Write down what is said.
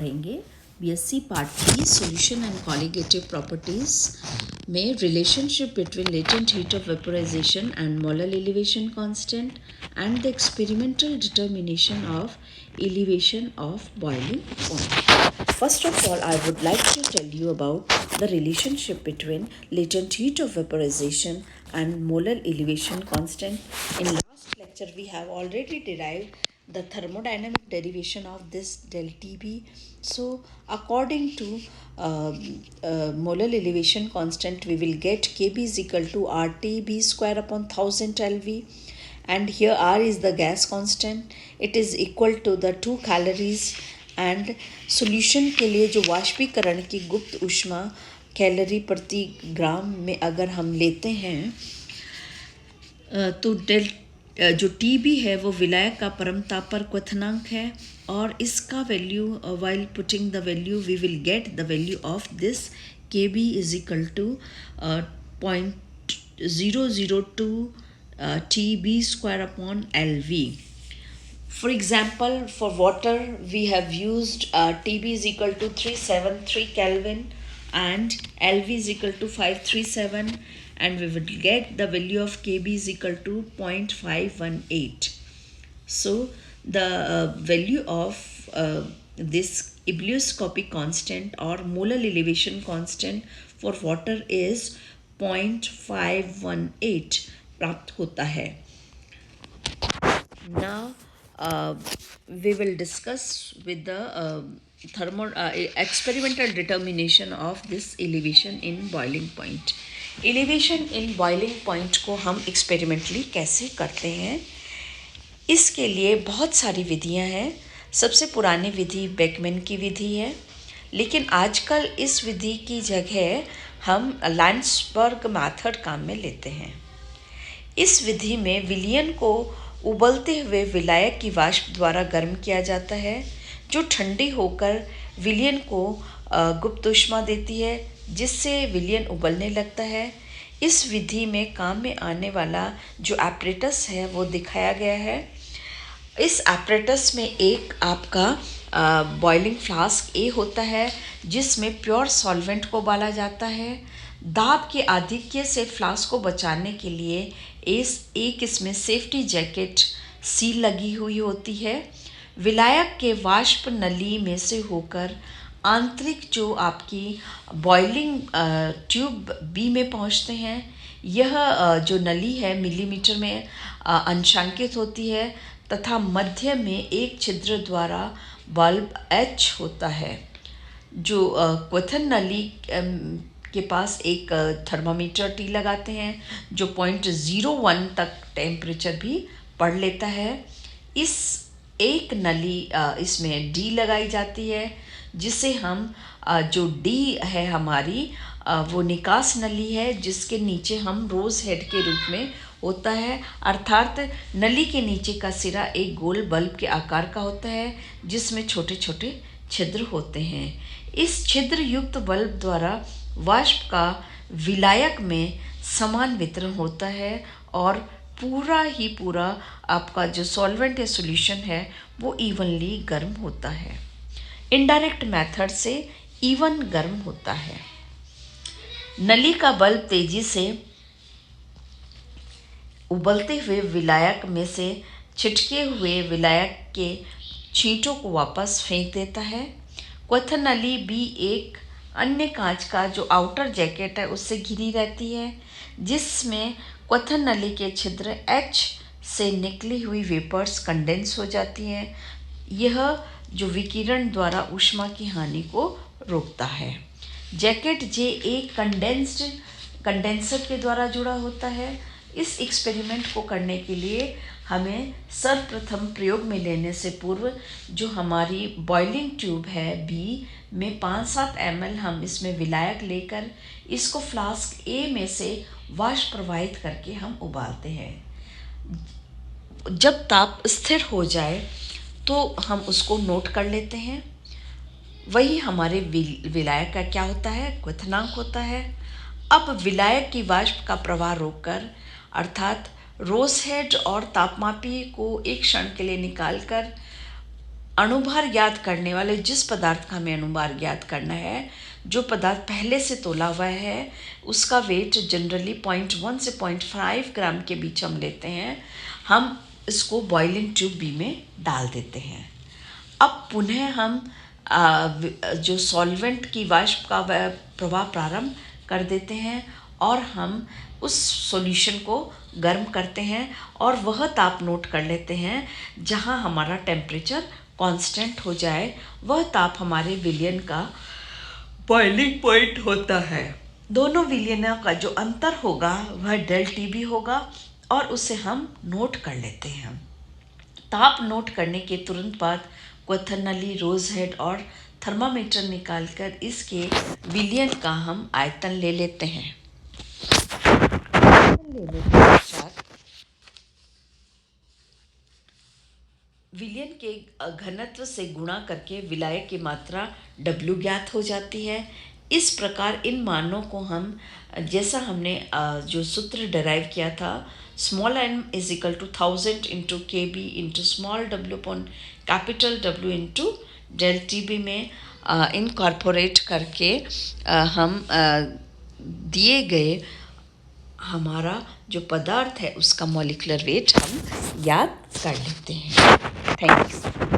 पढ़ेंगे BSc part 3 solution and colligative properties में relationship between latent heat of vaporisation and molar elevation constant and the experimental determination of elevation of boiling point. First of all, I would like to tell you about the relationship between latent heat of vaporization and molar elevation constant. In last lecture, we have already derived the thermodynamic derivation of this del Tb. So, according to molar elevation constant, we will get Kb is equal to RTB square upon 1000 LV. And here R is the gas constant. It is equal to the 2 calories. And solution के लिए जो वाष्पीकरण की गुप्त ऊष्मा calorie प्रति ग्राम में अगर हम लेते हैं तो जो टीबी है वो विलायक का परमतापर क्वथनांक है और इसका value while putting the value we will get the value of this K B is equal to 0.002 TB square upon LV. For example, for water, we have used TB is equal to 373 Kelvin and LV is equal to 537, and we would get the value of KB is equal to 0.518. So, the value of this ebullioscopic constant or molar elevation constant for water is 0.518 प्राप्त होता है. Now, we will discuss with the experimental determination of this elevation in boiling point. Elevation in boiling point को हम experimentally कैसे करते हैं? इसके लिए बहुत सारी विधियां हैं. सबसे पुरानी विधि बेकमैन की विधि है, लेकिन आजकल इस विधि की जगह हम लैंड्सबर्ग मेथड काम में लेते हैं. इस विधि में विलयन को उबलते हुए विलायक की वाष्प द्वारा गर्म किया जाता है, जो ठंडी होकर विलयन को गुप्त ऊष्मा देती है, जिससे विलयन उबलने लगता है. इस विधि में काम में आने वाला जो एपरेटस है वो दिखाया गया है. इस एपरेटस में एक आपका बॉइलिंग फ्लास्क ए होता है, जिसमें प्योर सॉल्वेंट को उबाला जाता है. दाब के आधिक्य से फ्लास्क को बचाने के लिए एक इसमें सेफ्टी जैकेट सील लगी हुई होती है. विलायक के वाष्प नली में से होकर आंतरिक जो आपकी बॉइलिंग ट्यूब बी में पहुंचते हैं. यह जो नली है मिलीमीटर में अंशांकित होती है तथा मध्य में एक छिद्र द्वारा बल्ब एच होता है. जो क्वथन नली के पास एक थर्मामीटर टी लगाते हैं जो 0.01 तक टेम्परेचर भी पढ़ लेता है. इस एक नली इसमें डी लगाई जाती है, जिसे हम जो डी है हमारी वो निकास नली है, जिसके नीचे हम रोज़ हेड के रूप में होता है. अर्थात नली के नीचे का सिरा एक गोल बल्ब के आकार का होता है, जिसमें छोटे छोटे छिद्र होते हैं. इस छिद्र युक्त बल्ब द्वारा वाष्प का विलायक में समान वितरण होता है और पूरा आपका जो सॉल्वेंट या सॉल्यूशन है वो इवनली गर्म होता है. इनडायरेक्ट मेथड से इवन गर्म होता है. नली का बल्ब तेजी से उबलते हुए विलायक में से छिटके हुए विलायक के छींटों को वापस फेंक देता है. क्वथन नली बी एक अन्य कांच का जो आउटर जैकेट है उससे घिरी रहती है, जिसमें क्वथन नली के छिद्र एच से निकली हुई वेपर्स कंडेंस हो जाती हैं. यह जो विकिरण द्वारा ऊष्मा की हानि को रोकता है. जैकेट जे एक कंडेंसर के द्वारा जुड़ा होता है. इस एक्सपेरिमेंट को करने के लिए हमें सर्वप्रथम प्रयोग में लेने से पूर्व जो हमारी बॉइलिंग ट्यूब है बी में 5-7 ml हम इसमें विलायक लेकर इसको फ्लास्क ए में से वाष्प प्रवाहित करके हम उबालते हैं. जब ताप स्थिर हो जाए तो हम उसको नोट कर लेते हैं. वही हमारे विलायक का क्या होता है, क्वथनांक होता है. अब विलायक की वाष्प का प्रवाह रोककर अर्थात रोज हेड और तापमापी को एक क्षण के लिए निकालकर अणुभार ज्ञात करने वाले जिस पदार्थ का हमें अणुभार ज्ञात करना है, जो पदार्थ पहले से तोला हुआ है, उसका वेट जनरली 0.1 से 0.5 ग्राम के बीच हम लेते हैं। हम इसको बॉइलिंग ट्यूब बी में डाल देते हैं। अब पुनः हम जो सॉल्वेंट की वाष्प का प्रवाह प्रारंभ कर देते हैं और हम उस सॉल्यूशन को गर्म करते हैं और वह ताप नोट कर लेते हैं जहां हमारा टेम्परेचर कांस्टेंट हो जाए। वह ताप हमारे विलयन का बॉइलिंग पॉइंट होता है। दोनों विलयनों का जो अंतर होगा वह डेल टी बी होगा और उसे हम नोट कर लेते हैं। ताप नोट करने के तुरंत बाद क्वथनली, रोज हेड और थर्मामीटर निकालकर इसके विलयन का हम आयतन ले लेते हैं। विलयन के घनत्व से गुणा करके विलायक की मात्रा W ज्ञात हो जाती है। इस प्रकार इन मानों को हम, जैसा हमने जो सूत्र डिराइव किया था, small n is equal to 1000 into K B into small w upon capital W into del T B में इनकॉर्पोरेट करके हम दिए गए हमारा जो पदार्थ है उसका मॉलिक्यूलर वेट हम याद कर लेते हैं। Thank you.